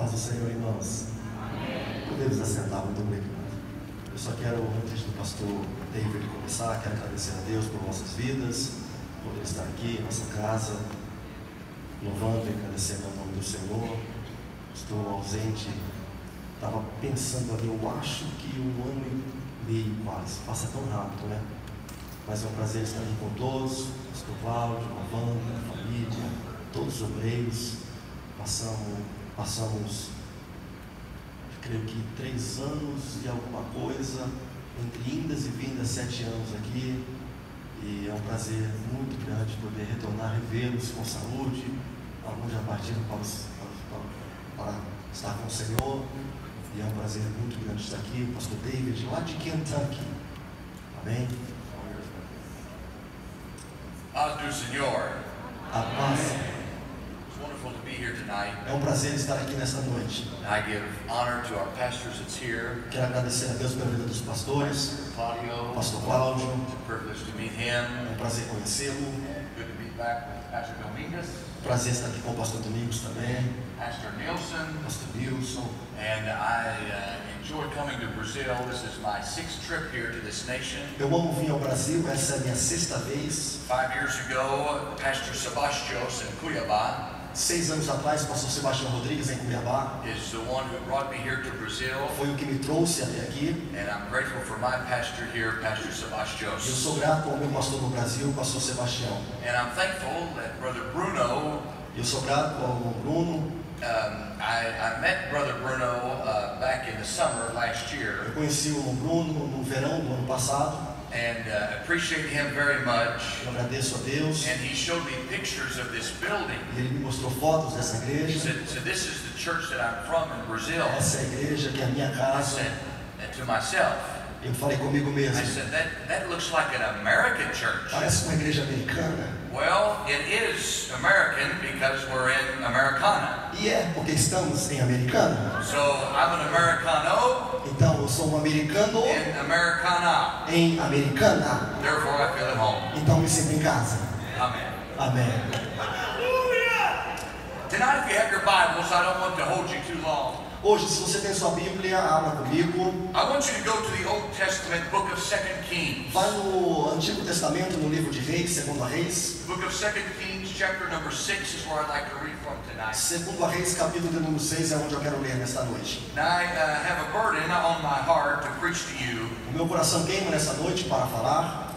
paz do Senhor, irmãos. Podemos assentar, muito obrigado. Eu só quero, antes do pastor David começar, quero agradecer a Deus por nossas vidas, por ele estar aqui em nossa casa, louvando e agradecendo ao nome do Senhor. Estou ausente, estava pensando ali, eu acho que um ano e meio quase, passa tão rápido, né? Mas é um prazer estar aqui com todos, pastor Cláudio, a Wanda, a família, todos os obreiros. Passamos, creio que 3 anos e alguma coisa, entre indas e vindas, 7 anos aqui, e é um prazer muito grande poder retornar, revê-los com saúde. Alguns já partiram para estar com o Senhor, e é um prazer muito grande estar aqui. O pastor David, lá de Kentucky, amém? Paz do Senhor. A paz. It's wonderful to be here tonight. É um prazer estar aqui nesta noite. I give honor to our pastors that's here. Quero agradecer a Deus pela vida dos pastores, Claudio. pastor Cláudio. It's a privilege to meet him. É um prazer conhecê-lo. Good to be back with Pastor Dominguez. Prazer estar aqui com o pastor Domingos também, Pastor Nielsen. pastor Nilson. And I enjoyed coming to Brazil. This is my 6th trip here to this nation. Eu amo vir ao Brasil, essa é a minha 6ª vez. 5 years ago, Pastor Sebastios in Cuiabá 6 anos atrás, o pastor Sebastião Rodrigues em Cuiabá is the one who brought me here to Brazil. foi o que me trouxe até aqui. And I'm grateful for my pastor here, Pastor Eu Sebastios. sou grato ao meu pastor no Brasil, o pastor Sebastião. And I'm thankful that Brother Bruno, Eu sou grato ao Bruno. I met Brother Bruno back in the summer last year, Eu conheci o Bruno no verão do ano passado. and appreciate him very much. Eu agradeço a Deus. And he showed me pictures of this building. E ele me mostrou fotos dessa He igreja. said, "So this is the church that I'm from in Brazil." Essa é a igreja que é a minha I casa. said to myself, Eu falei comigo mesmo, I said, that looks like an American church. parece uma igreja americana. Well, it is American because we're in Americana. E é porque estamos em Americana. So I'm an Americano Então eu sou um americano in Americana. em Americana. Therefore, I feel at home. Então me sinto em casa. Amen. Amém. Tonight, if you have your Bibles, I don't want to hold you too long. Hoje, se você tem sua Bíblia, abra comigo. I want you to go to the Old Testament book of 2 Kings. Vai no Antigo Testamento, no livro de Reis, Segundo a Reis. Book of 2 Kings, chapter number 6 is where I'd like to read from tonight. Segundo a Reis, capítulo de número 6, é onde eu quero ler nesta noite. Now, I have a burden on my heart to preach to you. O meu coração queima nessa noite para falar.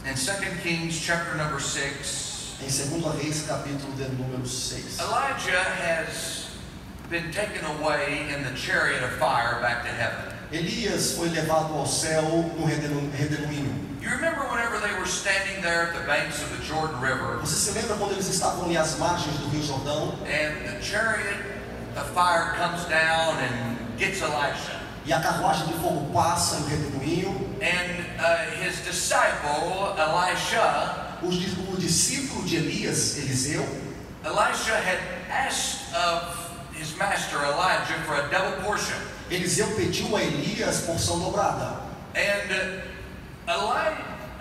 In 2 Kings, chapter number 6, Em Segundo a Reis, capítulo de número 6. Elijah has been taken away in the chariot of fire back to heaven. Elias foi levado ao céu no redemoinho. You remember whenever they were standing there at the banks of the Jordan River, Você se lembra quando eles estavam ali às margens do Rio Jordão? and the chariot of fire comes down and gets Elisha. E a carruagem de fogo passa no redemoinho. And his disciple, Elisha, O discípulo de Elias, Eliseu, Elisha had asked of his master, Elijah, for a double portion. Eliseu pediu a Elias porção dobrada. And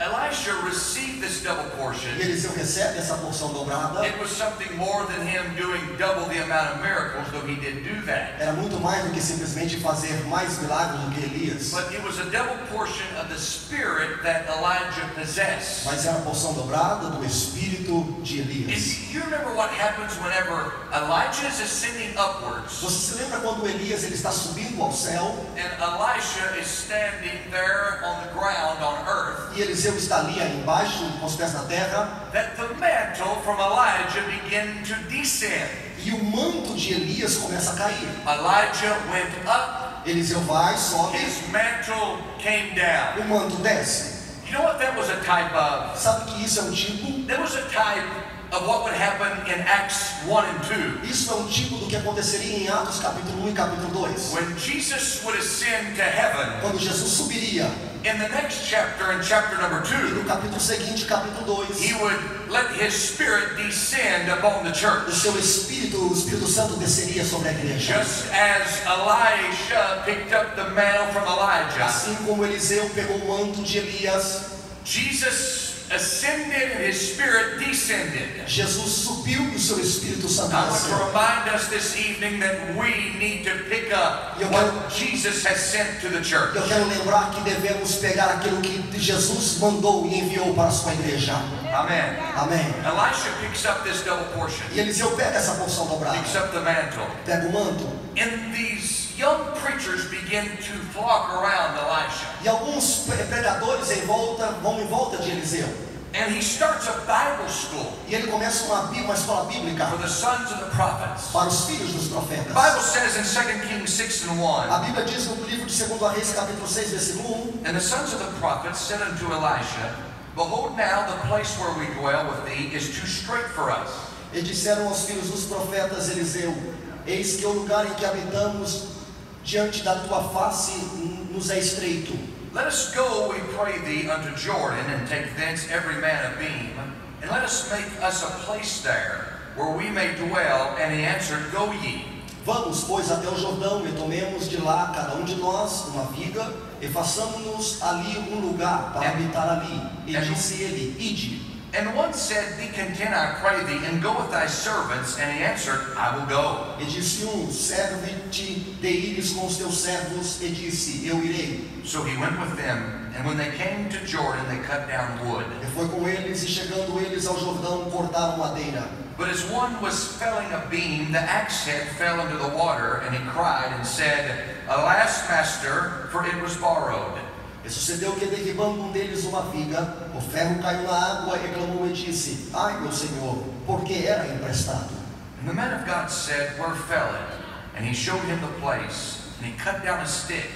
Elisha received this double portion. E Eliseu recebe essa porção dobrada. It was something more than him doing double the amount of miracles, though he did do that. Era muito mais do que simplesmente fazer mais milagres do que Elias. But it was a double portion of the spirit that Elijah possessed. Mas era a porção dobrada do espírito de Elias. You remember what happens whenever Elijah is ascending upwards, Você se lembra quando Elias ele está subindo ao céu and Elisha is standing there on the ground on earth, e Eliseu está ali embaixo com os pés na terra, that the mantle from Elijah began to descend. e o manto de Elias começa a cair. Elijah went up, Eliseu vai, sobe, his mantle came down. o manto desce. You know what that was a type of? Sabe que isso é um tipo? That was a type of what would happen in Acts 1 and 2. Isso é um tipo do que aconteceria em Atos capítulo 1 e capítulo 2. When Jesus would ascend to heaven, Quando Jesus subiria, in the next chapter, in chapter number e 2, no capítulo seguinte, capítulo 2, he would let his spirit descend upon the o church. seu Espírito, o Espírito Santo desceria sobre a igreja. Just as Elisha picked up the mantle from Elijah, Assim como Eliseu pegou o manto de Elias, Jesus ascended and His Spirit descended. Jesus subiu e o seu Espírito Santo I want to desceu. remind us this evening that we need to pick up what Jesus has sent to the church. Eu quero lembrar que devemos pegar aquilo que Jesus mandou e enviou para a sua igreja. Amen. Amém. Elisha picks up this double portion. E Eliseu pega essa porção dobrada, Picks up the mantle. pega o manto, And these young preachers begin to flock around Elisha. e alguns pregadores vão em volta de Eliseu. And he starts a Bible school E ele começa uma escola bíblica for the sons of the prophets. para os filhos dos The profetas. Bible says in 2 Kings 6 and A 1, Bíblia diz no livro de 2 Reis, capítulo 6, versículo 1, and the sons of the prophets said unto Elisha, Behold now the place where we dwell with thee is too strait for us. e disseram aos filhos dos profetas Eliseu: Eis que o lugar em que habitamos diante da tua face nos é estreito. Let us go, we pray thee, unto Jordan, and take thence every man a beam, and let us make us a place there, where we may dwell. And he answered, Go ye. Vamos, pois, até o Jordão, e tomemos de lá, cada de nós, uma viga, e façamos-nos ali lugar para habitar ali. E disse ele: Ide. And one said, Be content, I pray thee, and go with thy servants. And he answered, I will go. E disse serve-te de ires com os teus servos, e disse: Eu irei. So he went with them, and when they came to Jordan, they cut down wood. E foi com eles, e chegando eles ao Jordão, cortaram madeira. But as one was felling a beam, the axe head fell into the water, and he cried and said, Alas, master, for it was borrowed. E sucedeu que, derribando deles uma viga, o ferro caiu na água, e clamou e disse: Ai, meu senhor, porque era emprestado. And the man of God said, Where fell it? And he showed him the place, and he cut down a stick,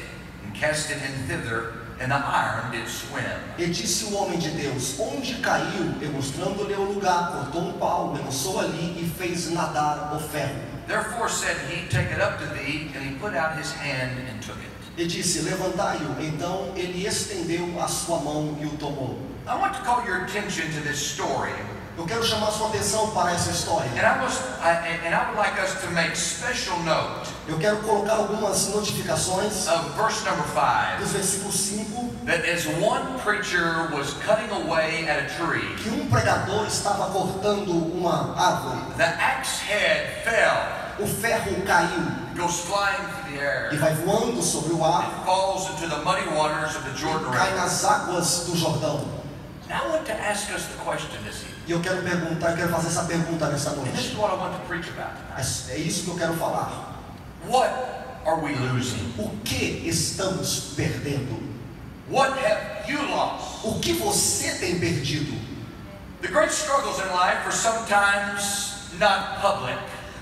and cast it in thither, and the iron did swim. E disse o homem de Deus: Onde caiu? E mostrando-lhe o lugar, cortou pau, lançou ali e fez nadar o ferro. Therefore said he, Take it up to thee, and he put out his hand and took it. E disse: Levantai-o. Então ele estendeu a sua mão e o tomou. I want to call your attention to this story. Eu quero chamar sua atenção para essa história. And I would like us to make special note Eu quero colocar algumas notificações of verse number 5. dos versículos 5, That as one preacher was cutting away at a tree, que pregador estava cortando uma árvore. the axe head fell, O ferro caiu goes flying through the air, e vai voando sobre o ar, and falls into the muddy waters of the Jordan cai River. nas águas do Jordão. Now I want to ask us the question this evening. E eu quero fazer essa pergunta nessa And this is noite. what I want to preach about tonight. É isso que eu quero falar. What are we losing? O que estamos perdendo? What have you lost? O que você tem perdido? The great struggles in life are sometimes not public.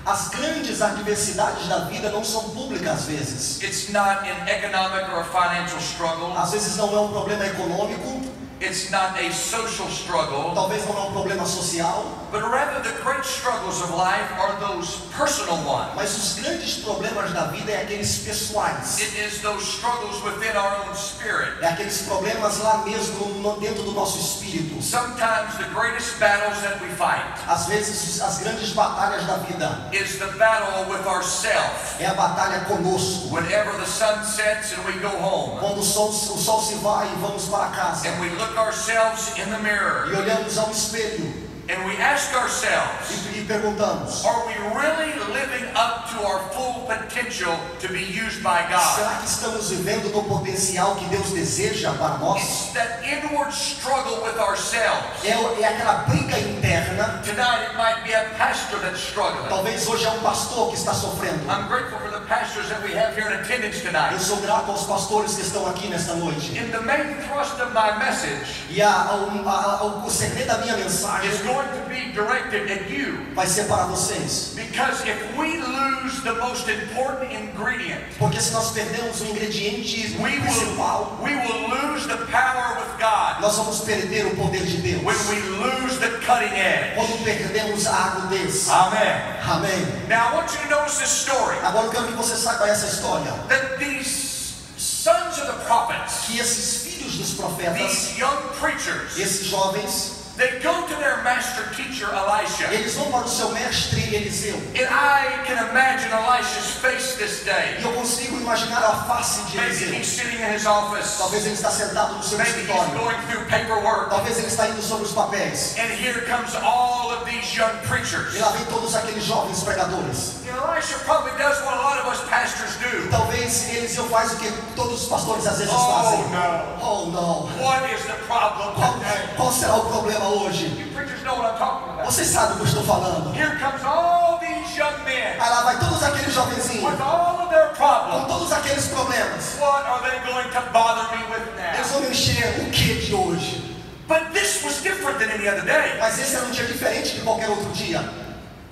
As grandes adversidades da vida não são públicas às vezes. It's not an economic or a financial struggle. Às vezes não é um problema econômico, It's not a social struggle. talvez não é um problema social, But rather the great struggles of life are those personal ones. mas os grandes problemas da vida é aqueles pessoais. It is those struggles within our own spirit. É aqueles problemas lá mesmo dentro do nosso espírito. Sometimes the greatest battles that we fight Às vezes as grandes batalhas da vida is the battle with ourself. é a batalha conosco. Whenever the sun sets and we go home, Quando o sol se vai e vamos para casa and we look ourselves in the mirror, e olhamos ao espelho and we ask ourselves, e perguntamos: are we really living up to our full potential to be used by God? será que estamos vivendo no potencial que Deus deseja para nós? It's that inward struggle with ourselves. É aquela briga interna. Tonight it might be a pastor that's struggling. Talvez hoje é um pastor que está sofrendo. I'm grateful for the pastors that we have here in attendance Eu tonight. sou grato aos pastores que estão aqui nesta noite. And the main thrust of my message E o segredo da minha mensagem is going to be directed at you. vai ser para vocês. Because if we lose the most important ingredient, Porque se nós perdemos o ingrediente we principal, will lose the power with God. nós vamos perder o poder de Deus. When we lose the cutting edge. Quando perdemos a agudez. Amen. Amém. Now I want you to notice this story. Agora eu quero que você saiba essa história. That these sons of the prophets, Que esses filhos dos profetas, these young preachers, esses jovens, They go to their master teacher Elisha. Eles vão para o seu mestre Eliseu. And I can imagine Elisha's face this day. E eu consigo imaginar a face de Maybe Eliseu. he's sitting in his office. Talvez ele está sentado no seu Maybe he's escritório. going through paperwork. Talvez ele está indo sobre os papéis. And here comes all of these young preachers. E lá vem todos aqueles jovens pregadores. You know, Elisha probably does what a lot of us pastors do. Talvez Eliseu faz o que todos os pastores às vezes Oh, fazem. no. Oh, não. What is the problem today? Qual será o problema hoje? You preachers know what I'm talking about. Vocês sabem o que eu estou falando. Here comes all these young men Aí lá vai todos aqueles jovenzinhos with all of their com problems. todos aqueles problemas. What are they going to bother me with Eles now? vão me encher o que de hoje? But this was different than any other day. Mas esse era um dia diferente de qualquer outro dia.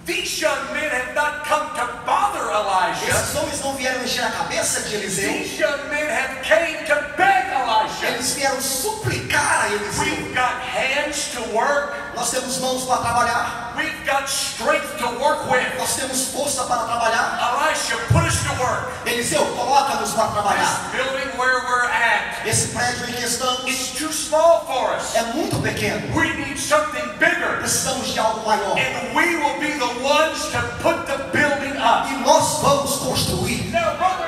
These young men had not come to bother Elijah. Esses homens não vieram encher a cabeça de Eliseu. These young men have came to beg Elisha. Eles vieram suplicar a Eliseu. We've got hands to work. Nós temos mãos para trabalhar. We've got strength to work with. Nós temos força para trabalhar. Elisha, put us to work. Eliseu, coloca-nos para trabalhar. This building where we're at, Esse prédio em que estamos it's too small for us. é muito pequeno. We need something bigger. Precisamos de algo maior. And we will be the ones to put the building up. E nós vamos construir. Now, brother,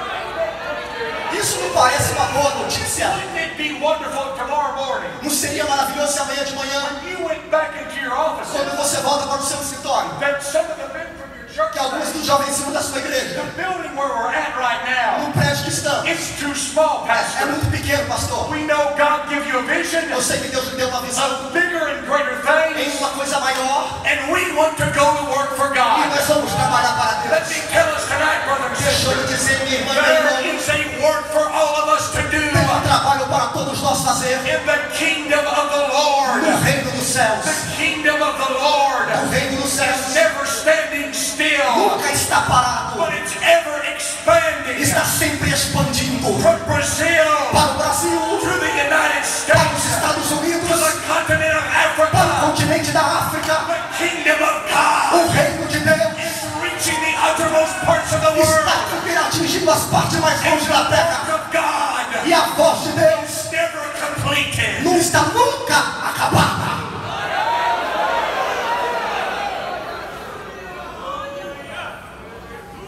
Isso me parece uma boa notícia. wouldn't it be wonderful tomorrow morning Não seria maravilhoso se amanhã de manhã, when you went back into your office quando você volta para o seu escritório, that some of the men from your church que alguns dos jovenzinhos da sua igreja, the building where we're at right now, no prédio que estamos, it's too small, é Pastor. muito pequeno, pastor. We know God give you a vision Eu sei que Deus lhe deu uma visão of bigger and greater em things, uma coisa maior and we want to go to work for e God. nós vamos trabalhar para Let Deus. me tell us tonight, brother and Deixa eu lhe sister, dizer, minha irmã, meu irmão, there is a work for all of us to do tem um trabalho para todos nós fazer in the kingdom of the Lord. no reino dos céus. The kingdom of the Lord O reino dos is céus never standing still, nunca está parado, but it's ever expanding está sempre expandindo from Brazil para o Brasil, to the United para os States Estados to Unidos, the continent of para o Africa. continente da África. The kingdom of O God reino de Deus is reaching the uttermost parts of the world. está atingindo as partes mais And longe da the terra. work of God E a voz de Deus is never completed. não está nunca acabada.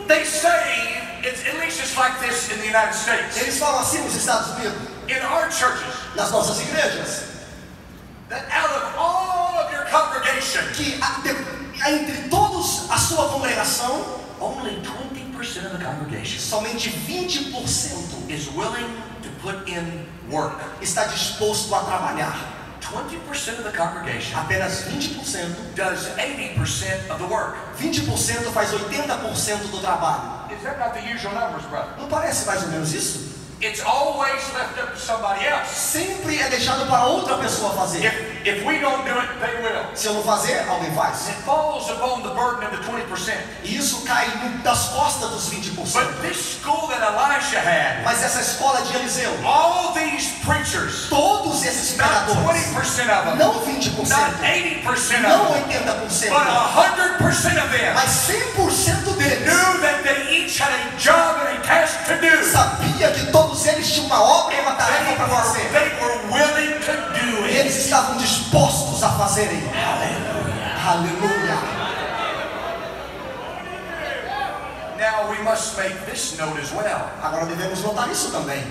They say, at least it's like this in the United States, Eles falam assim nos Estados Unidos, in our churches, nas nossas igrejas, that out of all of your congregation, que entre todos a sua congregação, only 20% of the congregation somente 20% is willing to put in work. está disposto a trabalhar. 20% of the congregation Apenas 20%. does 80% of the work. 20% faz 80% do trabalho. Is that not the usual numbers, brother? Não parece mais ou menos isso? It's always left up to somebody else. Sempre é deixado para outra pessoa fazer. If we don't do it, they will. Se eu não fazer, alguém faz. It falls upon the burden of the 20%. E isso cai das costas dos 20%. But this school that Elisha had, Mas essa escola de Eliseu, all these preachers, todos esses not pregadores, 20% of them, não 20%, not 80% não of them, 80%, but 100% of them mas 100% deles knew that they each had a job and a task to do. sabia que todos eles tinham uma obra e uma tarefa para fazer. They were willing to do E it. eles estavam dispostos a fazerem. Aleluia. Now we must make this note as well. Agora devemos notar isso também.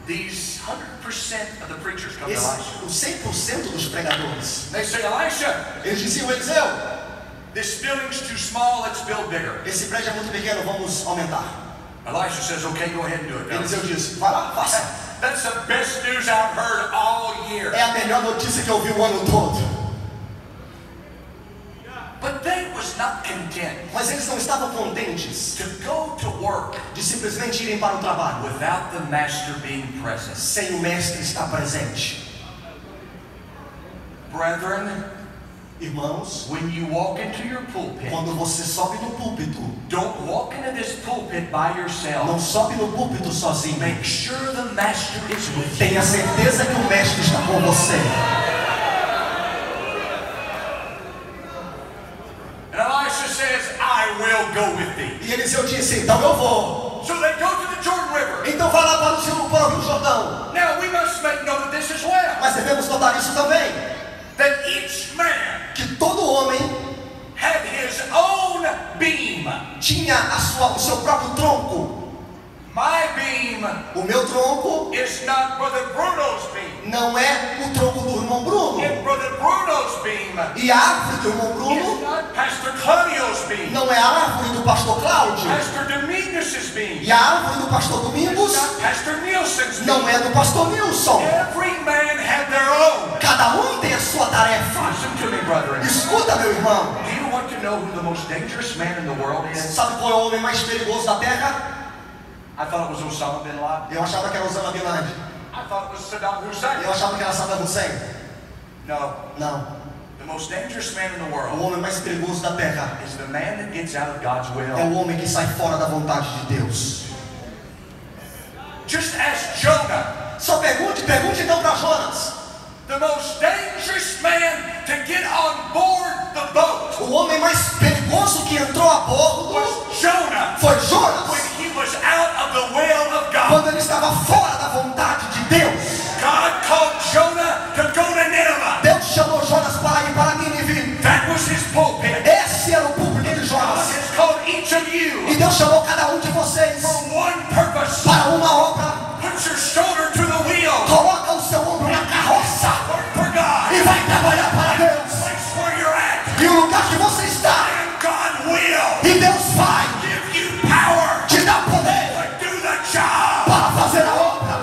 These 100% of the preachers come to Elisha. Os 100% dos pregadores, They say, Elisha, eles diziam, Eliseu, this building's too small, let's build bigger. esse prédio é muito pequeno, vamos aumentar. Elisha says, okay, go ahead and do it. Eliseu diz, vai lá, faça. That's the best news I've heard all year. É a melhor notícia que eu ouvi o ano todo. But they was not content Mas eles não estavam contentes to go to work de simplesmente irem para o trabalho without the master being present. sem o mestre estar presente. Brethren, Irmãos, when you walk into your pulpit, quando você sobe no púlpito, don't walk into this pulpit by não yourself. sobe no púlpito sozinho. Make sure the master is with you. Tenha certeza que o mestre está com você. And Elisha says, I will go with thee. E Eliseu disse, então eu vou. So they go to the Jordan River. Então vá lá para o Rio Jordão. Now we must make note of this as well. Mas devemos notar isso também. That each tinha o seu próprio tronco. My beam O meu tronco is not Brother Bruno's beam. não é o tronco do irmão Bruno. And Brother Bruno's beam E a árvore do irmão is Bruno not Pastor Claudio's beam. não é a árvore do pastor Cláudio. Pastor Dominguez's beam E a árvore do pastor Domingos is not Pastor Nielsen's beam. não é do pastor Nilson. Every man had their own. Cada um tem a sua tarefa. Listen to me, brethren. Escuta, meu irmão. Do you want to know who the most dangerous man in the world is? Sabe qual é o homem mais perigoso da terra? I thought it was Osama bin Laden. Eu achava que era Osama Bin Laden. I thought it was Saddam Hussein. Eu achava que era Saddam Hussein. No. Não. The most dangerous man in the O world homem mais perigoso da terra is the man that gets out of God's é will. o homem que sai fora da vontade de Deus. Just ask Jonah. Só pergunte então para Jonas. The most dangerous man to get on board the boat O homem mais perigoso que entrou a bordo was Jonah foi Jonas. when he was out of the will of God. Quando ele estava fora da vontade de Deus. God called Jonah to go to Nineveh. Deus chamou Jonas para ir para Nínive. That was his pulpit. Esse era o público de God Jonas. has called each of you E Deus chamou cada um de vocês for one purpose. para uma obra. Put your shoulder to the wheel. Coloca o seu ombro na carroça Work for God. e vai trabalhar para Deus. Place where you're at. E o lugar que você está, And God will e Deus vai give you power te dar poder to do the job. para fazer a obra.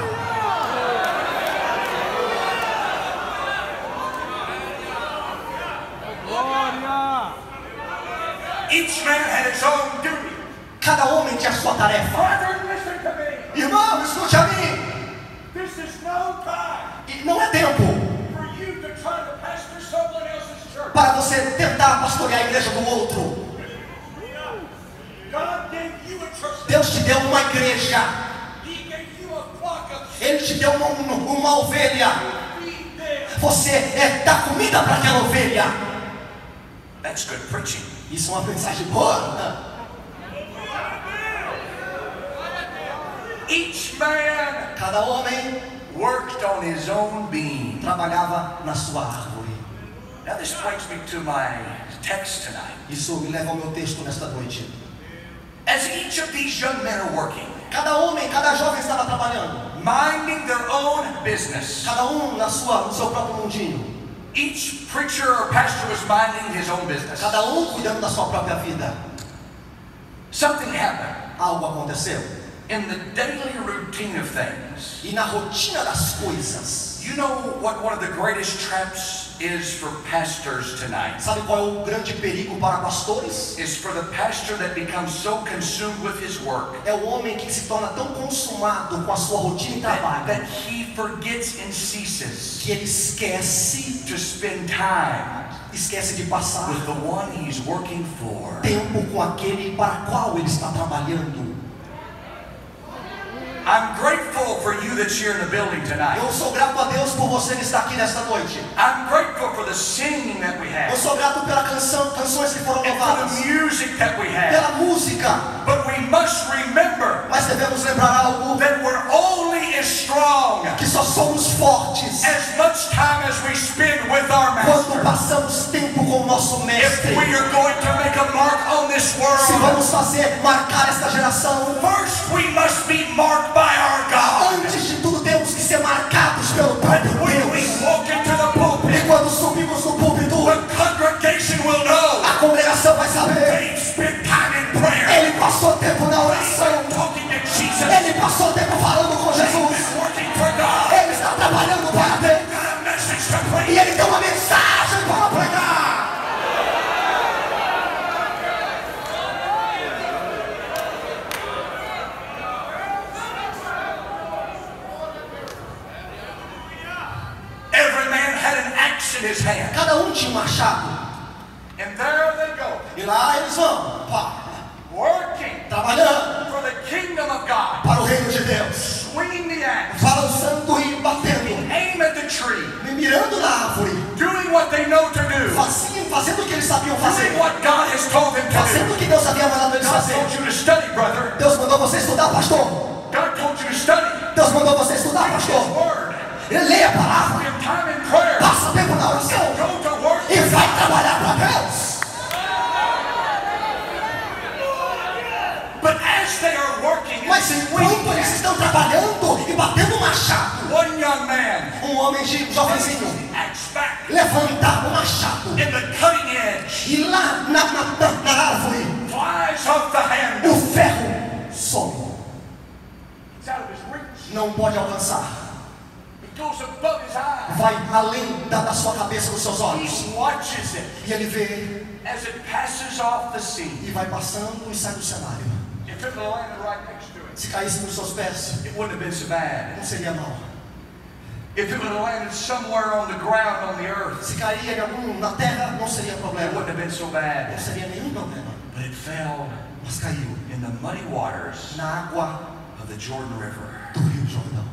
Each man had his own duty. Cada homem tinha a sua tarefa. Brethren, listen to me. Irmão, escute a mim. This is no time E não é tempo for you to try to pastor someone else's church. para você tentar pastorear a igreja do outro. God gave you a church. Deus te deu uma igreja. He gave you a flock of sheep. Ele te deu uma ovelha. Feed them. Você dá comida para aquela ovelha. That's good preaching. Isso é uma mensagem boa. Each man Cada homem worked on his own beam. trabalhava na sua árvore. Now this brings me to my text tonight. Isso me leva ao meu texto nesta noite. As each of these young men are working, Cada homem, cada jovem estava trabalhando. minding their own business. Cada um no seu próprio mundinho. Each preacher or pastor was minding his own business. Cada um cuidando da sua própria vida. Something happened Algo aconteceu. in the daily routine of things. E na rotina das coisas. You know what one of the greatest traps is for pastors tonight? Sabe qual é o grande perigo para pastores? Is for the pastor that becomes so consumed with his work É o homem que se torna tão consumado com a sua rotina e trabalho that he forgets and ceases que ele esquece to spend time de passar with the one he's working for. tempo com aquele para qual ele está trabalhando. I'm grateful for you that's here in the building tonight. Eu sou grato a Deus por você que está aqui nesta noite. I'm grateful for the singing that we Eu have sou grato pela canções que foram and for louvadas, the music that we have. pela música. But we must remember Mas devemos lembrar algo, that we're only as strong que só somos fortes as much time as we spend with our quando Master. passamos tempo com o nosso If mestre. we are going to make a mark on this Se world, vamos marcar esta geração, first we must be marked by our God. antes de tudo temos que ser marcados pelo próprio When we Deus. walk into the pulpit, E quando subimos no púlpito, the congregation will know a congregação vai saber. they spent time in prayer. Ele passou tempo na oração. Talking to Jesus. Ele passou tempo falando com Jesus. He's working for God. Ele está trabalhando para Deus. Got a message to preach. E ele tem uma mensagem para pregar. Every man had an axe in his hand. Cada um tinha um machado. And there they go, E lá eles vão, pá, working trabalhando for the kingdom of God. para o reino de Deus. Swinging the axe. Balançando e batendo. Aim at the tree. Mirando na árvore. Doing what they know to do. Fazendo o que eles sabiam Doing fazer. what God has told them to do. Fazendo o que Deus havia mandado eles God fazer. told you to study, brother. Deus mandou você estudar, pastor. God told you to study. Deus mandou você estudar, His pastor. word. Ele lê a palavra. Spend time in prayer. Passa tempo na oração. Go to work. E vai trabalhar para Deus. Mas enquanto eles estão trabalhando e batendo o machado, one young man homem jovenzinho levanta o machado in the cutting edge, e lá na árvore flies off the hand. o ferro some. It's out of his reach. Não pode alcançar. It goes above his eyes. Vai além da sua cabeça, dos seus olhos. He watches it E ele vê as it passes off the scene. e vai passando e sai do cenário. If it landed right next to it, Se caísse nos seus pés, it wouldn't have been so bad. não seria mal. If it would have landed somewhere on the ground on the earth, Se caía em algum na terra, não seria it problema. wouldn't have been so Não bad. seria nenhum problema. But it fell Mas caiu in the muddy waters na água of the Jordan River. do Rio Jordão.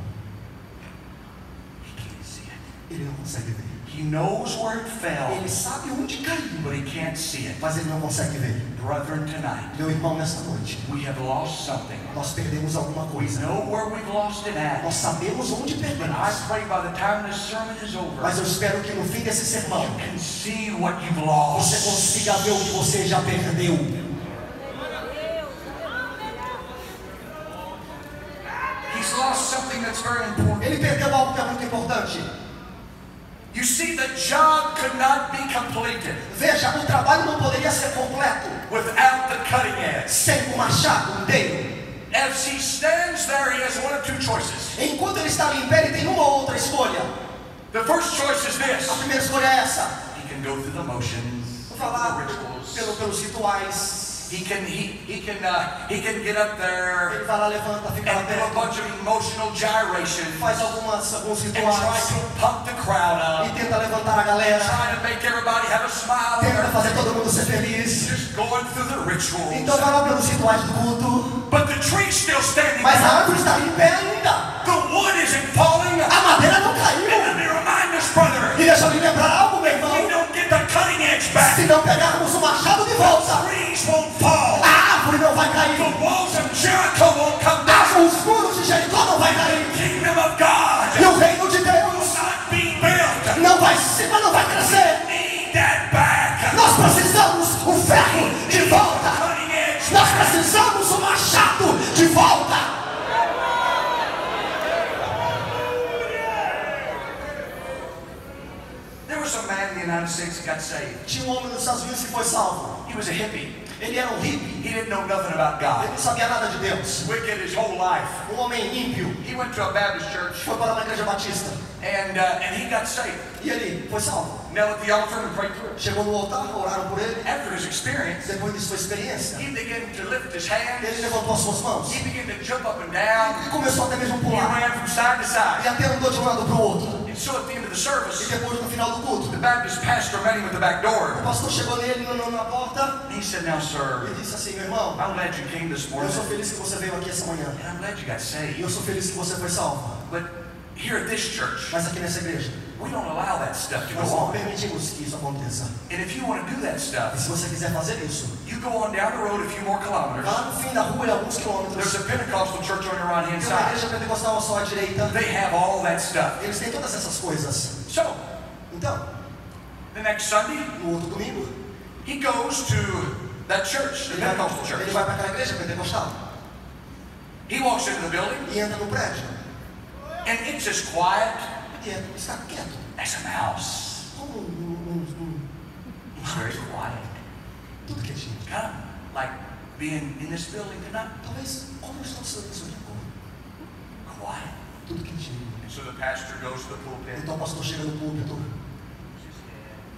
He can't see it. Ele não consegue ver. He knows where it fell, Ele sabe onde caiu, but he can't see it. mas ele não consegue ver. Brethren, tonight, Meu irmão, nesta noite, we have lost something. nós perdemos alguma We coisa. know where we've lost it at. Nós sabemos onde But I perdemos. pray by the time this sermon is over, Mas eu espero que no fim desse sermão, you can see what you've você lost. consiga ver o que você já perdeu. He's lost something that's very important. Ele perdeu algo que é muito importante. You see, the job could not be completed Veja, o trabalho não poderia ser completo without the cutting edge. sem o machado, inteiro. As he stands there, he has one of two choices. Enquanto ele está ali em pé, ele tem uma ou outra escolha. The first choice is A this. primeira escolha é essa. He can go through the motions, Vou the falar rituals. pelos rituais. He can get up there Ele vai lá, levanta, fica lá and do a perto, bunch of emotional gyration faz alguns and try rituais to pump the crowd e up, tenta levantar a galera, try to make everybody have a smile on tenta their fazer face, todo mundo ser feliz. just going through the rituals. Então vai lá pelos rituais do culto, But the tree's still standing mas a there. árvore está em pé ainda. The wood isn't falling. A madeira não And caiu. let me remind us, brother, E deixa eu lhe lembrar algo, meu we irmão. don't get the cutting edge back. Se não pegarmos o machado de volta, Trees won't fall. a árvore não vai The cair. walls of Jericho won't come down. Os muros de Jericó não vai The cair. kingdom of God E o reino de will Deus not be built. não vai crescer. Need that back. Nós precisamos o ferro de volta. Cutting edge. Nós precisamos o machado de volta. There was a man in the United States that got saved. Tinha um homem nos Estados Unidos que foi salvo. He was a hippie. Ele era um hippie. He didn't know nothing about Ele God. não sabia nada de Deus. Wicked his whole life. Um homem ímpio. He went to a Baptist church Foi para uma igreja batista. and he got saved. E ele foi salvo. Knelt at the altar and prayed through it. Chegou no altar, oraram por ele. After his experience, Depois de sua experiência, he began to lift his hands. ele levantou as suas mãos. He began to jump up and down. E começou até mesmo a He pular. ran from side to side. E até andou de um lado para o outro. And so at the end of the E service, depois, no final do culto, the Baptist pastor met him at the back o door. pastor chegou nele na porta And he said, "Now, sir, e disse assim: meu irmão, I'm glad you came this eu morning. sou feliz que você veio aqui essa manhã. And I'm glad you got E saved. eu sou feliz que você foi salvo. But here at this church, Mas aqui nessa igreja, we don't allow that stuff to nós go não on. permitimos que isso aconteça. And if you want to do that E stuff, se você quiser fazer isso, you go on down the road a few more kilometers. vá lá no fim da rua e alguns There's quilômetros. a Pentecostal church on your right-hand Tem uma side. igreja pentecostal só à direita. They have all that stuff. Eles têm todas essas coisas. So, Então, the next Sunday, no outro domingo, he goes to that church, the Pentecostal ele church. vai para aquela igreja pentecostal He walks into the building, e entra no prédio. and it's as quiet E está quieto. as a mouse. Como It's very quiet. tudo quietinho. Kind of like being in this building tonight. Talvez, como estão silêncio aqui agora? Quiet. Tudo quietinho. And so the pastor goes to the pulpit, Então o pastor chega no púlpito,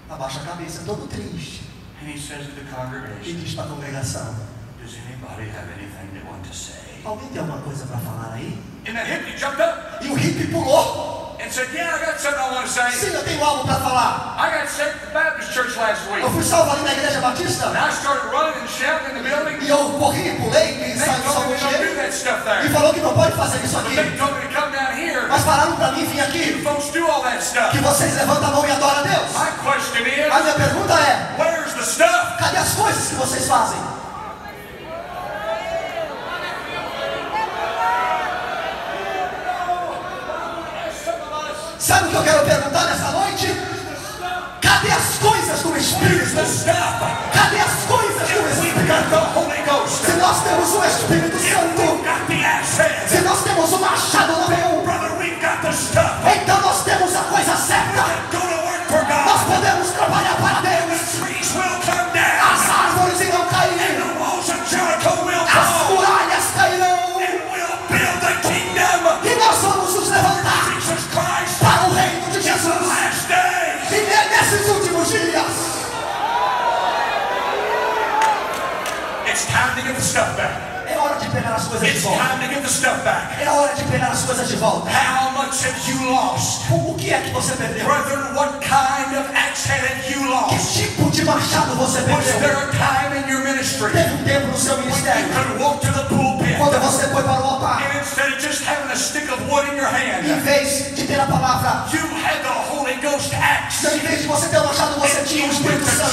abaixa a cabeça, todo triste, and he says to the e congregation, diz para a congregação: "Does anybody have anything they want to say?" alguém tem alguma coisa para falar aí? And that hippie jumped up E o hippie pulou: and said, "Yeah, I got something I want to say. sim, eu tenho algo para falar. I got saved at the Baptist church last week. Eu fui salvo ali na igreja batista, And I started running and shouting in the building. e eu corri, pulei, e And they saí told me salvo don't do ele, that stuff e there. falou que não pode fazer isso But aqui. they told me to come down here. Mas falaram para mim vir You aqui, folks do all that stuff. que vocês levantam a mão e adoram a Deus. My question A is, minha pergunta é: where's the stuff? cadê as coisas que vocês fazem? Sabe o que eu quero perguntar nessa noite? Cadê as coisas do Espírito? Cadê as coisas do We've Espírito? got the Holy Ghost. Se nós temos o Espírito Santo, Got the temos o machado na mão. Brother, we've got the stuff. Então nós temos a coisa certa. Go to work for God. Nós podemos trabalhar para Deus. The trees will come down. As árvores irão cair. And the walls of Jericho will As fall. muralhas cairão. And we'll build the kingdom. E nós vamos nos levantar Jesus Christ. para o reino de In the Jesus. last days. E nesses últimos dias, It's time to get the stuff back. é hora de pegar as coisas de It's volta. time to get the stuff back. É hora de pegar as coisas de volta. How much have you lost? O que é que você perdeu? Brethren, what kind of axe have you Que lost? tipo de machado você Was perdeu? there a time in your ministry Teve um tempo no seu when ministério you could walk to the pulpit quando você foi para o altar, and instead of just having a stick of wood in your hand, em vez de ter a palavra, you had the Holy Ghost axe? em vez de você ter o machado, você tinha o Espírito Santo.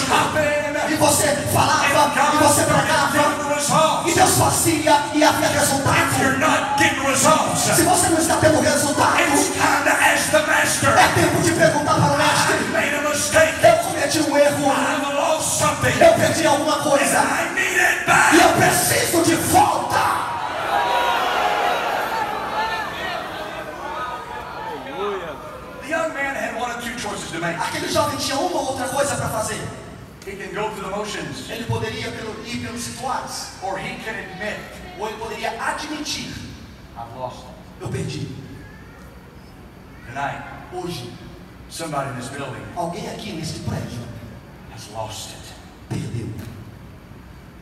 E você falava, e você pregava, e Deus fazia, e havia If resultado. you're not getting results, Se você não está tendo resultado, it's time to ask the Master. é tempo de perguntar para o I mestre. made a mistake. Eu cometi um erro, I've lost something. eu perdi alguma coisa, I need it e back. eu preciso de volta. The young man had one of two choices to make. Aquele jovem tinha uma ou outra coisa para fazer. He can go through the motions, Ele poderia ir pelos rituais, or he can admit, ou ele poderia admitir: I've lost it. eu perdi. Tonight, Hoje, somebody in this building alguém aqui neste prédio has lost it. perdeu.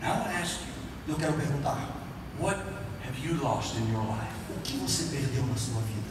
Now I want to ask you, Eu quero perguntar: what have you lost in your life? o que você perdeu na sua vida?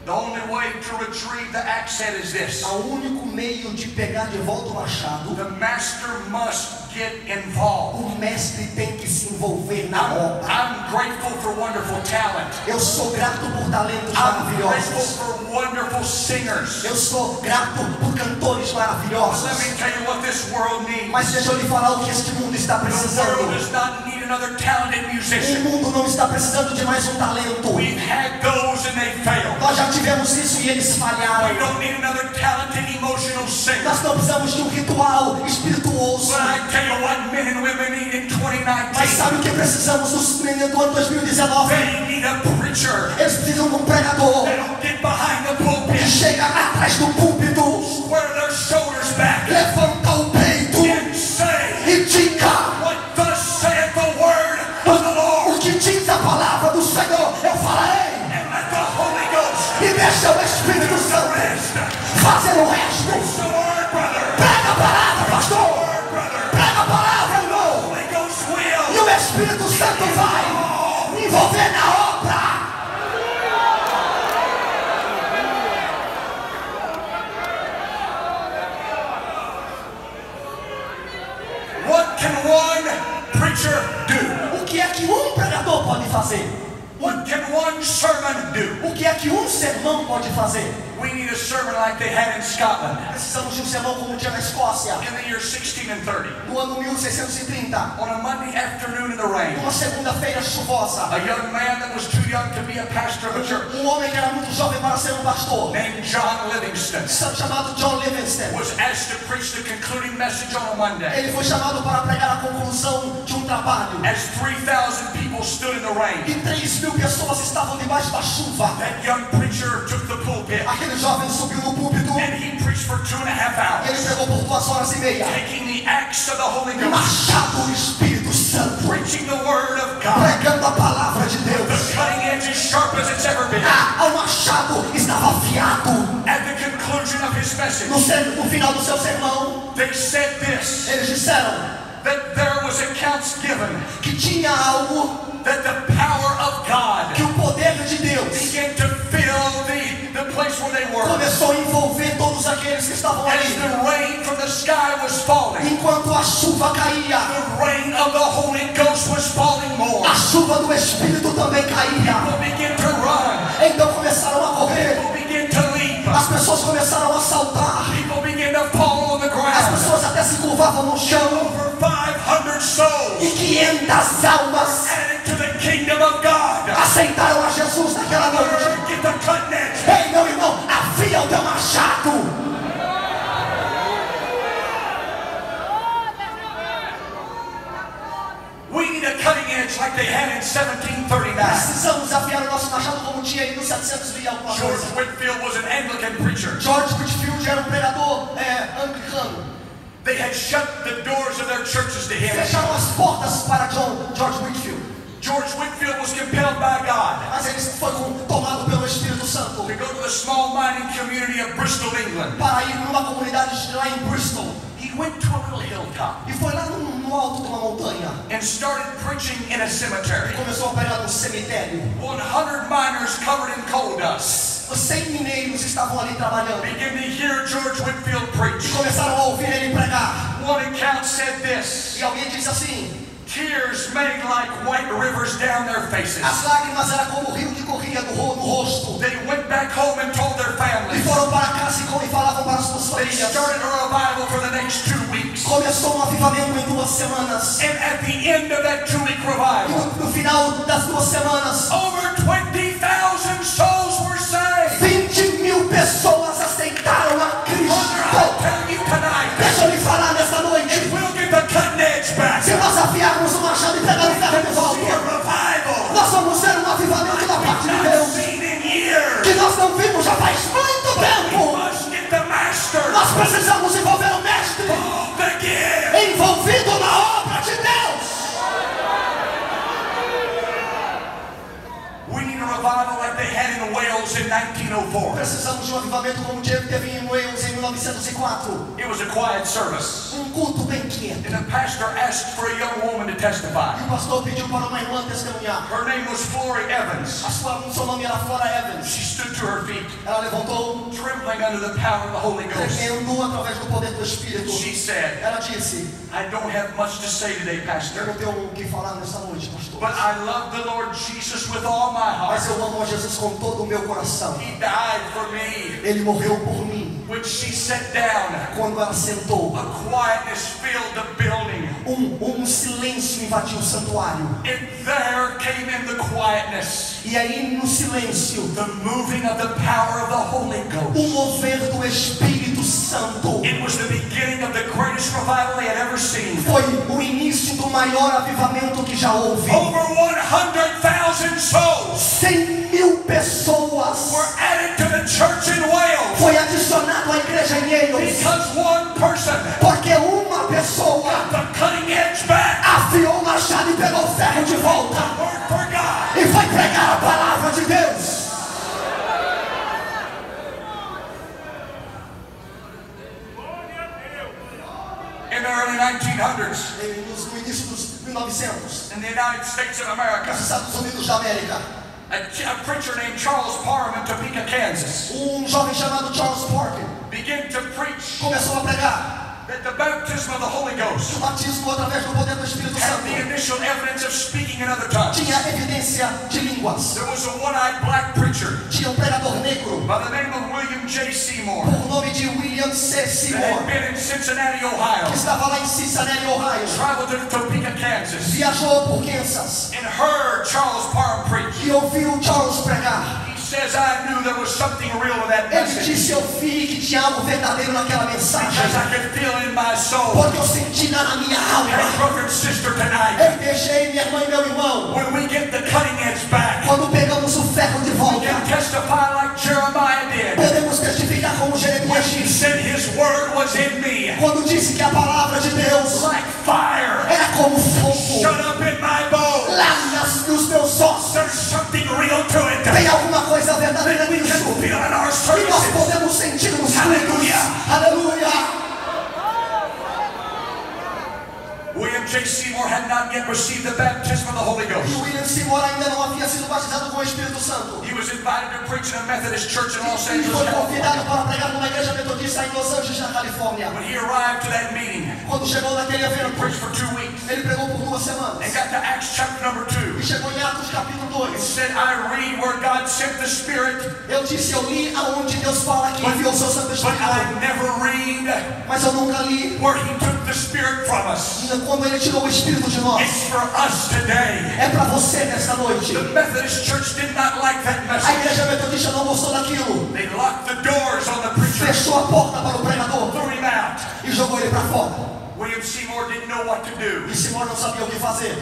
The only way to retrieve the axe head is this. O único meio de pegar de volta o machado, The master must get involved. o mestre tem que se envolver na obra. I'm grateful for wonderful talent. Eu sou grato por talentos I'm grateful maravilhosos. for wonderful singers. Eu sou grato por cantores Let maravilhosos. me tell you what this world needs. Mas deixa eu lhe falar o que este mundo está The world precisando. does not need another talented O musician. mundo não está precisando de mais um talento. We've had those and they failed. Nós já tivemos isso e eles We falharam. don't need another talented emotional singer. Nós não precisamos de um ritual espirituoso. But I tell you what men and women need in Mas 2019. sabe o que precisamos nos meninos do ano 2019? They need a preacher Eles precisam de um pregador that'll get behind the que pulpit, chega atrás do púlpito, square their shoulders back, levanta o peito and say, e diga what thus saith the word of the Lord. o que diz a palavra do Senhor. Eu falarei, And let the Holy Ghost e deixa o Espírito do the Santo rest. fazer o resto. Preach the word, brother. Prega a palavra, pastor. Word, brother. Prega a palavra, irmão. Holy Ghost E will. o Espírito Santo vai me envolver na obra. What can one preacher do? O que é que um pregador pode fazer? What can one sermon do? O que é que um sermão pode fazer? We need a sermon like they had in Scotland Precisamos de um sermão como tinha na Escócia, in the year 1630. no ano 1630, On a Monday afternoon in the rain, uma segunda-feira chuvosa. a young man that was too young to be a pastor of a church, Um homem que era muito jovem para ser um pastor, named John Livingston, chamado John Livingston. was asked to preach the concluding message on a Monday. Ele foi chamado para pregar a conclusão de um trabalho. As 3,000 people stood in the rain, E 3.000 pessoas estavam debaixo da chuva. that young preacher took the pulpit Aquele jovem subiu no púlpito and he preached for 2.5 e ele hours, pregou por 2 horas e meia. taking the axe of the Holy Ghost, Machado do Espírito Santo, preaching the word of God. pregando a palavra de The Deus. cutting edge as sharp as it's ever been. O machado estava afiado. At the conclusion of his message, No final do seu sermão, they said this, eles disseram that there was accounts given que tinha algo, that the power of God que o poder de Deus began to fill the place where they were. começou a envolver todos aqueles que estavam As ali. the rain from the sky was falling, Enquanto a chuva caía, the rain of the Holy Ghost was falling more. a chuva do Espírito também caía. People began to run. Então começaram a correr. People began to leap. As pessoas começaram a saltar. People began to fall on the As ground. pessoas até se curvavam no chão. Over 500 souls E 500 almas added to the kingdom of God. aceitaram a Jesus naquela noite. Get the cutting edge. Ei, meu irmão, afia o teu machado. We need a cutting edge blades like they had in 1739. Precisamos afiar o nosso machado como tinha em 1700 e alguma George coisa. Whitefield was an Anglican preacher. George Whitefield era pregador anglicano. They had shut the doors of their churches to him. Fecharam as portas para George Whitefield. George Whitefield was compelled by God Mas ele foi tomado pelo Espírito Santo to go to the small mining community of Bristol, England. para ir numa comunidade lá em Bristol. He went to a little hilltop E foi lá no alto de uma montanha. and started preaching in a cemetery. Começou a pregar no cemitério. 100 miners covered in coal dust 100 mineiros estavam ali trabalhando. began to hear George Whitefield preach. E começaram a ouvir ele pregar. One account said this: E alguém disse assim: tears made like white rivers down their faces. as lágrimas eram como o rio que corria no rosto. They went back home and told their E families. foram para casa e falavam para as suas They famílias. started a revival for the next 2 weeks. Começou um avivamento em 2 semanas. And at the end of that 2-week E revival, no final das 2 semanas, over 20,000 souls were saved. 20.000 pessoas aceitaram a Brother, I'll Cristo. tell you tonight, Deixa eu lhe falar nesta noite. if we'll get the cutting edge back, Se nós afiarmos o machado e pegar o ferro de we'll see a volta, revival nós vamos ter um avivamento da parte de not Deus seen in years. que nós não vimos já faz muito We tempo. must get the master Nós precisamos envolver o mestre involved again. envolvido na obra de Deus. We need a revival like they had in Wales in 1904. Precisamos de um avivamento como teve em Wales em 1904. It was a quiet service, Culto bem quieto. and the pastor asked for a young woman to testify. E o pastor pediu para uma irmã testemunhar. Her name was Flory Evans. Seu nome era Flora Evans. She stood to her feet, Ela levantou, trembling under the power of the Holy Ghost. tremendo através do poder do Espírito. She said, Ela disse: I don't have much to say today, eu Pastor, não tenho o que falar nesta noite, pastor. but I love the Lord Jesus with all my heart. Mas eu amo a Jesus com todo o meu coração. He died for me. Ele morreu por mim. When she sat down, Quando ela sentou, a quietness filled the building. silêncio invadiu o santuário. And there came in the quietness, E aí no silêncio, the moving of the power of the Holy o Ghost. mover do Espírito Santo. It was the beginning of the greatest revival they had ever seen. Foi o início do maior avivamento que já houve. Over 100,000 souls 100.000 pessoas were added to the church in Wales foi adicionado à igreja em Wales. because one person Porque uma pessoa got the cutting edge back. afiou o machado e pegou o ferro de volta Word for God. e foi pregar a palavra de Deus. In the early 1900s, No início dos 1900, in the United States of America, nos Estados Unidos da América, a preacher named Charles Parham in Topeka, Kansas, jovem chamado Charles Parker began to preach começou a pregar that the baptism of the Holy Ghost o batismo através do poder do Espírito had Santo the initial evidence of speaking in other tongues. tinha evidência de línguas. There was a one-eyed black preacher Tinha pregador negro by the name of William J. Seymour por nome de William C. that Seymour, had been in Cincinnati, Ohio, que estava lá em Cincinnati, Ohio. traveled to Topeka, Kansas, Viajou por Kansas and heard Charles Parham preach. e ouviu Charles pregar. He says, I knew there was something real in that Ele message disse: eu vi que tinha algo verdadeiro naquela mensagem, because I could feel it in my soul. porque eu senti na minha Hey, alma. brother and sister, tonight, Eu deixei minha irmã e meu irmão. when we get the cutting edge back, Quando pegamos o ferro de we volta, can testify like Jeremiah did. podemos testificar como When Jeremias he disse, said his word was in me, quando disse que a palavra de Deus like fire, era como fogo shut up in my bones. lá nos meus ossos. There's something real to it. Tem alguma coisa verdadeira We nisso can feel in our que nós services. podemos sentir nos cultos. Aleluia. Aleluia. William J. Seymour had not yet received the baptism of the Holy E Ghost. William Seymour ainda não havia sido batizado com o Espírito Santo. He was invited to preach in a Methodist church in Los Ele Angeles, foi convidado California. para pregar numa igreja metodista em Los Angeles, na Califórnia. When he arrived to that meeting, Quando chegou naquele he evento, preached for 2 weeks ele pregou por 2 and semanas. got to Acts chapter number 2. E chegou em Atos capítulo He 2. said, I read where God sent the Spirit, Eu li aonde Deus fala que enviou o seu Santo but Espírito. I never read Mas eu nunca li where he took the Spirit from us. quando ele tirou o Espírito de nós. It's for us today. É para você nesta noite. The Methodist church did not like that A message. igreja metodista não gostou daquilo. They locked the doors on the preacher, Fechou a porta para o pregador threw him out. e jogou ele para fora. William Seymour didn't know what to do. E Seymour não sabia o que fazer.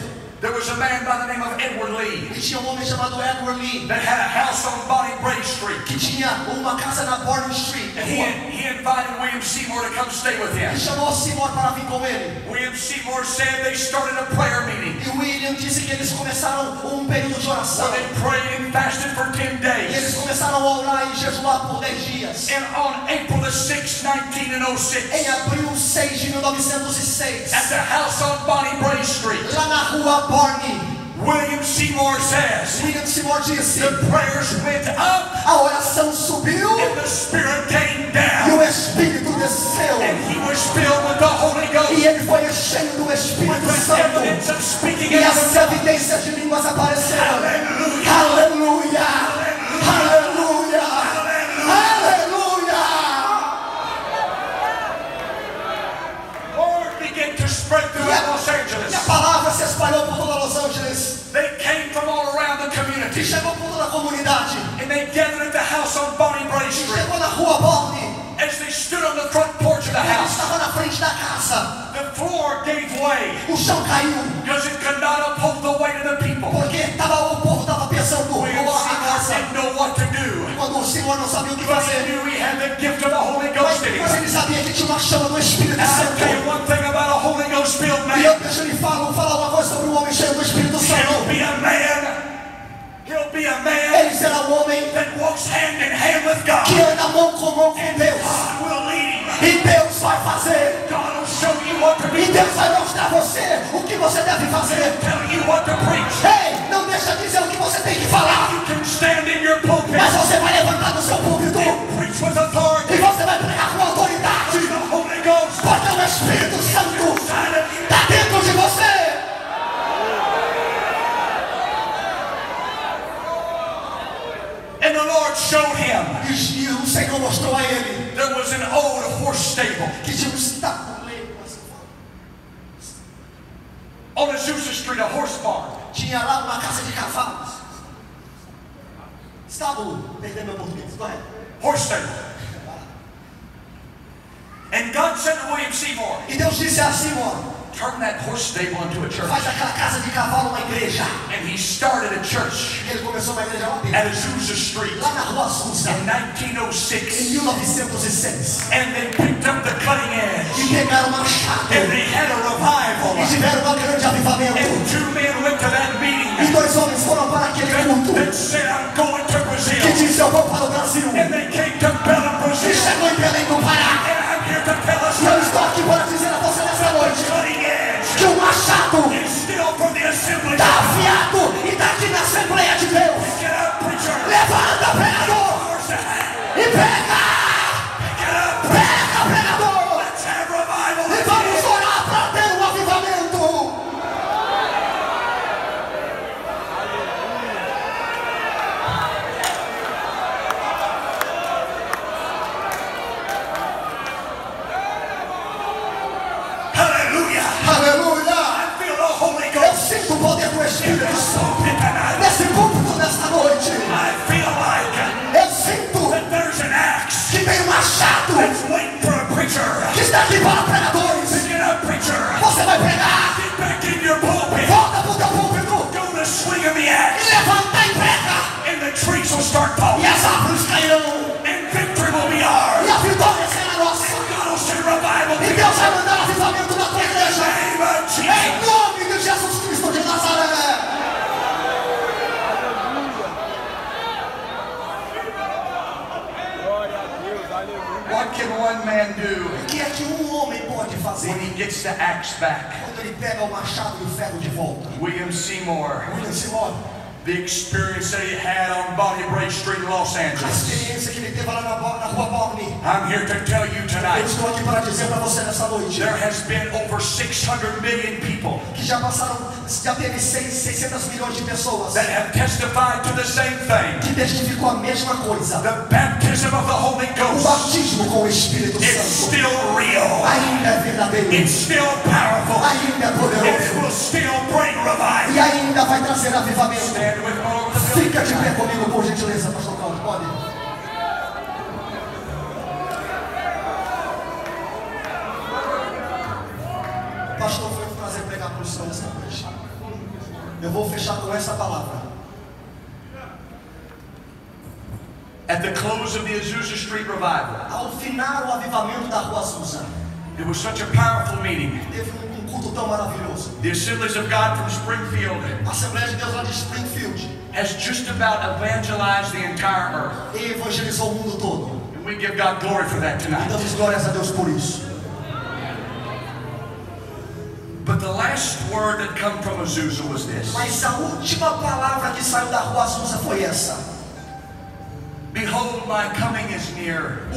There was a man by the name of Edward E tinha um homem chamado Edward Lee, that had a house on Bonnie Brae Street. que tinha uma casa na Borden Street. And he invited William Seymour to come stay with him. E chamou Seymour para vir com ele. William Seymour said they started a prayer meeting. E William disse que eles começaram período de oração. They prayed and fasted for 10 E eles days. começaram a orar e jejuar por 10 dias. And on April the 6th, 1906, Em abril 6 de 1906, at the house on Bonnie Brae Street, lá na rua Barney, William Seymour says, William Seymour disse: the prayers went up a oração subiu and the Spirit came e down. o Espírito desceu. And he was filled with the Holy Ghost, E ele foi cheio do with Espírito the Santo. evidence of speaking E in as other tongues. evidências de línguas apareceram. Hallelujah. Aleluia! Aleluia! Aleluia! Word began to spread throughout Los E a Angeles. palavra se espalhou por toda Los Angeles. They came from all around the E community. chegou por toda a comunidade. And they gathered at the house on Bonnie Brae E Street. chegou na rua Barney. As they stood on the front porch of the Ele house, estava na frente da casa. the floor gave way O chão caiu. because it could not uphold the weight of the people. Porque o povo estava pensando William a Seymour casa. didn't know what to do, Quando o Senhor não sabia o que but he fazer. knew he had the gift of the Holy Mas Ghost in him. ele sabia que tinha uma chama do Espírito And I'll tell Santo. you one thing about a Holy Ghost filled E man. eu deixo ele falar uma coisa sobre o homem cheio do Espírito He'll Santo. be a man. He'll be a man Ele será um homem that walks hand in hand with God. que anda mão com Deus. God will lead him. E Deus vai fazer. God will show you what to E be. Deus vai mostrar a você o que você deve fazer. Tell you what to preach. Ei, não deixa de dizer o que você tem que falar. You can stand in your pulpit Mas você vai levantar do seu púlpito and preach with e authority. você vai pregar com autoridade. The Holy Ghost Porque o Espírito Santo inside of you. está dentro de você. And the Lord showed him E o Senhor mostrou a ele there was an old horse stable que tinha um estábulo on Azusa Street, a horse barn. tinha lá uma casa de cavalos. Estábulo, perdei meu português, correto. Horse stable. And God said to William Seymour, E Deus disse a Simão: turn that horse stable into a church. faz aquela casa de cavalo uma igreja. And he started a church E ele começou uma igreja lá at dentro, Azusa Street lá na rua Azusa, in em 1906. 1906. And they picked up the cutting E edge. pegaram uma machado And they had a revival. e tiveram uma grande avivamento. And two men went to that meeting E dois homens foram para aquele culto that said, I'm going to que Brazil. disse: eu vou para o Brasil. And they came to Belém, E Brazil. chegou em Belém do Pará. And I'm here to tell us E eu estou aqui para dizer a você nessa noite cutting edge que o machado is still from the assembly. está afiado e está aqui na Assembleia de Deus. Get up, preacher. Levanta, pregador, Horse ahead. e pega! Get up. Pega, pregador! Let's have revival. E vamos orar para ter um avivamento. Hallelujah. Aleluia! I feel the Holy Eu Ghost sinto o poder do in Espírito this Santo pulpit tonight. nesse púlpito nesta noite. I feel like Eu sinto that there's an axe que tem um machado that's waiting for a preacher. que está aqui para pregadores. Get up, preacher. Você vai pregar. Get back in your pulpit. Volta para o teu púlpito Go to swing of the e axe. levanta e prega. And the trees will start falling. E as árvores cairão. And victory will be ours. E a vitória será nossa. God will send revival. E Deus vai mandar avivamento na tua In the igreja. name of Em Jesus. nome de Jesus Cristo de Nazaré. What can one man do O que é que um homem pode fazer when he gets the axe back? quando ele pega o machado e o ferro de volta? William Seymour, William Seymour, the experience that he had on Bonnie Brae Street in Los a Angeles. experiência que ele teve lá na rua Barney. I'm here to tell you Eu tonight, estou aqui para dizer para você nessa noite there has been over 600 million people que já teve 600 milhões de pessoas that have testified to the same thing. que testificou a mesma coisa. The baptism of the Holy O Ghost batismo com o Espírito is Santo still real. ainda é verdadeiro, It's still powerful. ainda é It poderoso will still bring revival. e ainda vai trazer avivamento. Stand with me all over the building. Fica de pé comigo, por gentileza, pastor Paulo, pode? Pastor, foi um prazer pregar para o senhor essa noite. Eu vou fechar com essa palavra. At the close of the Azusa Street Revival, Ao final o avivamento da Rua Azusa, it was such a powerful meeting. teve culto tão maravilhoso. The Assemblies of God from Springfield A Assembleia de Deus lá de Springfield has just about evangelized the entire earth. evangelizou o mundo todo. And we give God glory for that E tonight. damos glórias a Deus por isso. But the last word that come from Azusa was this. Mas a última palavra que saiu da Rua Azusa foi essa. Behold, my coming is near.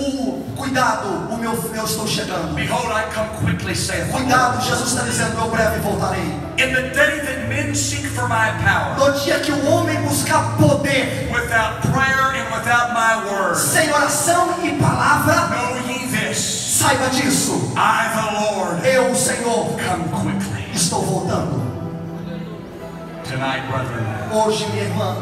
Cuidado, eu estou chegando. Behold, I come quickly, saith the Lord. Cuidado, Jesus está dizendo, eu breve voltarei. In the day that men seek for my power, No dia que o homem buscar poder, without prayer and without my word, sem oração e palavra, know ye this, saiba disso. I the Lord, Eu, o Senhor, come quickly. estou voltando. Tonight, brethren, Hoje, minha irmã,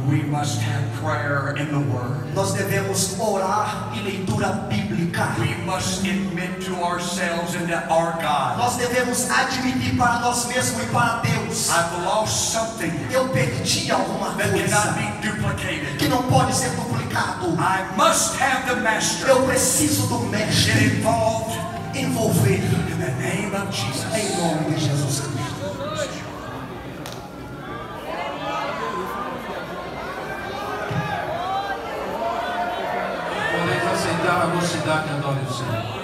we must have prayer in the word. nós devemos orar e leitura bíblica. We must admit to ourselves and to our God, Nós devemos admitir para nós mesmos e para Deus. I've lost something Eu perdi alguma that coisa cannot be duplicated. que não pode ser duplicado. I must have the master. Eu preciso do Get mestre involved envolver in the name of Jesus. em nome de Jesus Cristo. Podemos aceitar a mocidade e adore o Senhor.